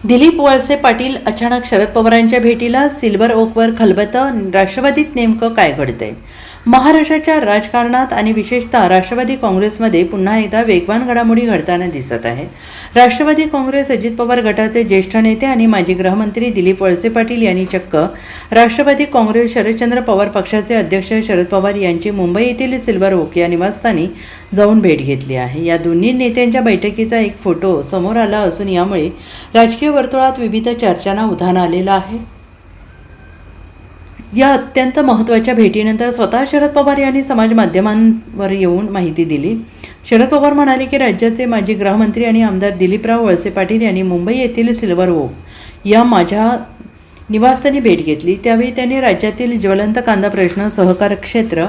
दिलीप वळसे पाटील अचानक शरद पवारांच्या भेटीला सिल्वर ओकवर खलबतं. राष्ट्रवादीत नेमकं काय घडतंय? महाराष्ट्राच्या राजकारणात आणि विशेषतः राष्ट्रवादी काँग्रेसमध्ये पुन्हा एकदा वेगवान घडामोडी घडताना दिसत आहे. राष्ट्रवादी काँग्रेस अजित पवार गटाचे ज्येष्ठ नेते आणि माजी गृहमंत्री दिलीप वळसे पाटील यांनी चक्क राष्ट्रवादी काँग्रेस शरदचंद्र पवार पक्षाचे अध्यक्ष शरद पवार यांची मुंबई येथील सिल्वर ओक या निवासस्थानी जाऊन भेट घेतली आहे. या दोन्ही नेत्यांच्या बैठकीचा एक फोटो समोर आला असून यामुळे राजकीय वर्तुळात विविध चर्चांना उधाण आलेलं आहे. या अत्यंत महत्त्वाच्या भेटीनंतर स्वतः शरद पवार यांनी समाज माध्यमांवर येऊन माहिती दिली. शरद पवार म्हणाले की राज्याचे माजी गृहमंत्री आणि आमदार दिलीपराव वळसे पाटील यांनी मुंबई येथील सिल्वर ओक या माझ्या निवासस्थानी भेट घेतली. त्यावेळी त्यांनी राज्यातील ज्वलंत कांदा प्रश्न, सहकार क्षेत्र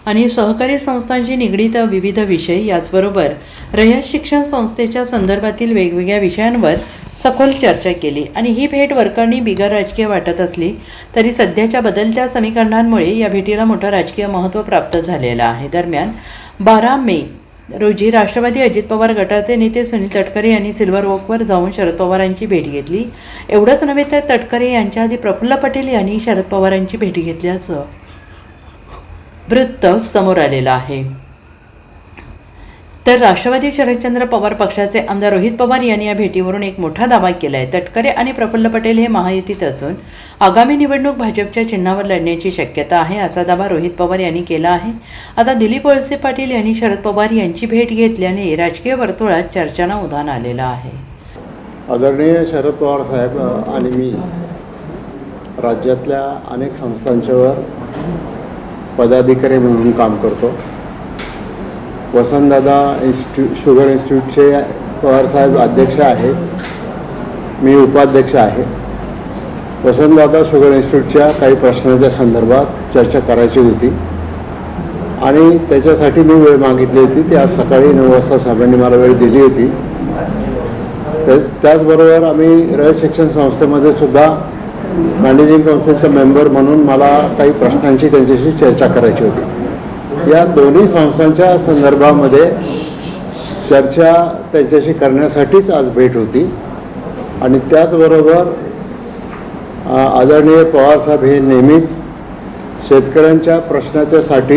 आणि सहकारी संस्थांशी निगडीत विविध विषय, याचबरोबर रयत शिक्षण संस्थेच्या संदर्भातील वेगवेगळ्या विषयांवर सखोल चर्चा केली. आणि ही भेट वरकरणी बिगर राजकीय वाटत असली तरी सध्याच्या बदलत्या समीकरणांमुळे या भेटीला मोठं राजकीय महत्त्व प्राप्त झालेलं आहे. दरम्यान 12 मे रोजी राष्ट्रवादी अजित पवार गटाचे नेते सुनील तटकरे यांनी सिल्वर ओकवर जाऊन शरद पवारांची भेट घेतली. एवढंच नव्हे तर तटकरे यांच्या आधी प्रफुल्ल पटेल यांनी शरद पवारांची भेट घेतल्याचं वृत्त समोर आलेलं आहे. तर राष्ट्रवादी शरदचंद्र पवार पक्षाचे आमदार रोहित पवार यांनी या भेटीवरून एक मोठा दावा केला आहे. तटकरे आणि प्रफुल्ल पटेल हे महायुतीत असून आगामी निवडणूक भाजपच्या चिन्हावर लढण्याची शक्यता आहे, असा दावा रोहित पवार यांनी केला आहे. आता दिलीप वळसे पाटील यांनी शरद पवार यांची भेट घेतल्याने राजकीय वर्तुळात चर्चांना उधाण आलेलं आहे. आदरणीय शरद पवार साहेब आणि मी राज्यातल्या अनेक संस्थांच्यावर पदाधिकारी म्हणून काम करतो. वसंतदादा शुगर इन्स्टिट्यूटचे पवारसाहेब अध्यक्ष आहेत, मी उपाध्यक्ष आहे. वसंतदादा शुगर इन्स्टिट्यूटच्या काही प्रश्नाच्या संदर्भात चर्चा करायची होती आणि त्याच्यासाठी मी वेळ मागितली होती. ती आज सकाळी 9 वाजता साहेबांनी मला वेळ दिली होती. त्याचबरोबर आम्ही रयत शिक्षण संस्थेमध्ये सुद्धा मॅनेजिंग काउन्सिलचा मेंबर म्हणून मला काही प्रश्नांची त्यांच्याशी चर्चा करायची होती. या दोन्ही संस्थांच्या संदर्भामध्ये चर्चा त्यांच्याशी करण्यासाठीच आज भेट होती. आणि त्याचबरोबर आदरणीय पवारसाहेब हे नेहमीच शेतकऱ्यांच्या प्रश्नाच्यासाठी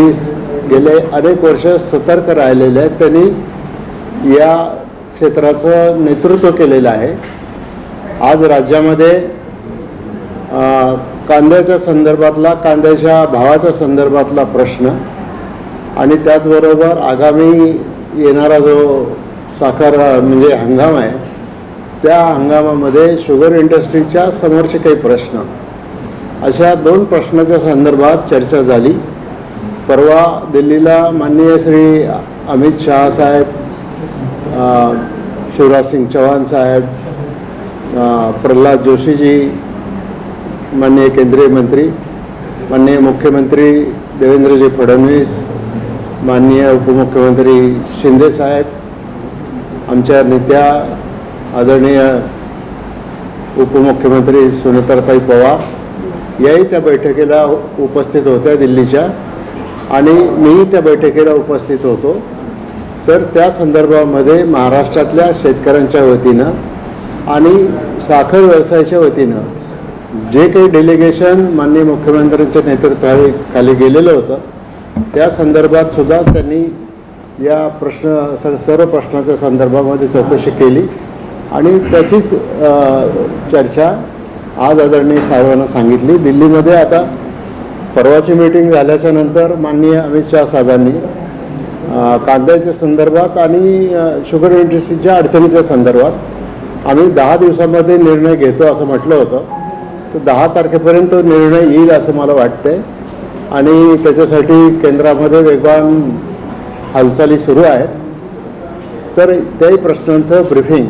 गेले अनेक वर्ष सतर्क राहिलेले आहेत. त्यांनी या क्षेत्राचं नेतृत्व केलेलं आहे. आज राज्यामध्ये कांद्याच्या संदर्भातला, कांद्याच्या भावाच्या संदर्भातला प्रश्न आणि त्याचबरोबर आगामी येणारा जो साखर म्हणजे हंगाम आहे, त्या हंगामामध्ये शुगर इंडस्ट्रीच्या समोरचे काही प्रश्न, अशा 2 प्रश्नाच्या संदर्भात चर्चा झाली. परवा दिल्लीला माननीय श्री अमित शहा साहेब, शिवराज सिंग चौहान साहेब, प्रल्हाद जोशीजी, माननीय केंद्रीय मंत्री, माननीय मुख्यमंत्री देवेंद्रजी फडणवीस, माननीय उपमुख्यमंत्री शिंदे साहेब, आमच्या नेत्या आदरणीय उपमुख्यमंत्री सुनेत्राताई पवार याही त्या बैठकीला उपस्थित होत्या दिल्लीच्या, आणि मीही त्या बैठकीला उपस्थित होतो. तर त्या संदर्भामध्ये महाराष्ट्रातल्या शेतकऱ्यांच्या वतीनं आणि साखर व्यवसायाच्या वतीनं जे काही डेलिगेशन माननीय मुख्यमंत्र्यांच्या नेतृत्वाखाली गेलेलं होतं, त्या संदर्भात सुद्धा त्यांनी या सर्व प्रश्नाच्या संदर्भामध्ये चौकशी केली आणि त्याचीच चर्चा आज आदरणीय साहेबांना सांगितली. दिल्लीमध्ये आता परवाची मीटिंग झाल्याच्या नंतर माननीय अमित शहा साहेबांनी कांद्याच्या संदर्भात आणि शुगर इंडस्ट्रीच्या अडचणीच्या संदर्भात आम्ही 10 दिवसामध्ये निर्णय घेतो असं म्हटलं होतं. तर 10 तारखेपर्यंत निर्णय येईल असं मला वाटतंय आणि त्याच्यासाठी केंद्रामध्ये वेगवान हालचाली सुरू आहेत. तर त्याही प्रश्नांचं ब्रीफिंग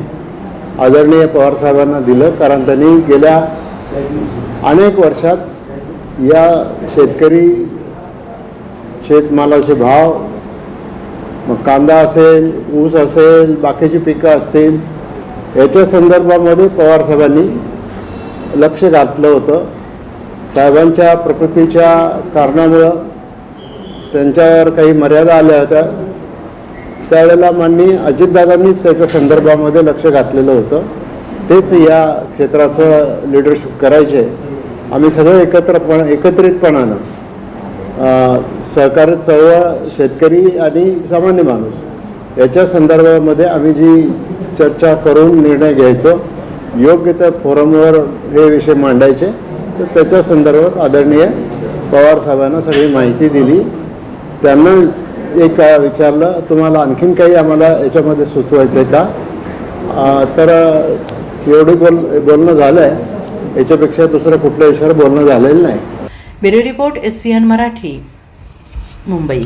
आदरणीय पवारसाहेबांना दिलं, कारण त्यांनी गेल्या अनेक वर्षात या शेतमालाचे भाव, मग कांदा असेल, ऊस असेल, बाकीची पिकं असतील, याच्या संदर्भामध्ये पवारसाहेबांनी लक्ष घातलं होतं. साहेबांच्या प्रकृतीच्या कारणामुळं त्यांच्यावर काही मर्यादा आल्या होत्या. त्यावेळेला माननीय अजितदादांनी त्याच्या संदर्भामध्ये लक्ष घातलेलं होतं तेच या क्षेत्राचं लिडरशिप करायचे. आम्ही सगळे एकत्रितपणानं सहकारी चळवळ, शेतकरी आणि सामान्य माणूस याच्या संदर्भामध्ये आम्ही जी चर्चा करून निर्णय घ्यायचो, योग्य त्या फोरमवर हे विषय मांडायचे. तर त्याच्या संदर्भात आदरणीय पवार साहेबांना सगळी माहिती दिली. त्यांना एक विचारलं, तुम्हाला आणखीन काही आम्हाला याच्यामध्ये सुचवायचं आहे का? तर एवढी बोलणं झालं आहे, याच्यापेक्षा दुसरं कुठल्या विषयावर बोलणं झालेलं नाही. Bureau report SVN Marathi, Mumbai.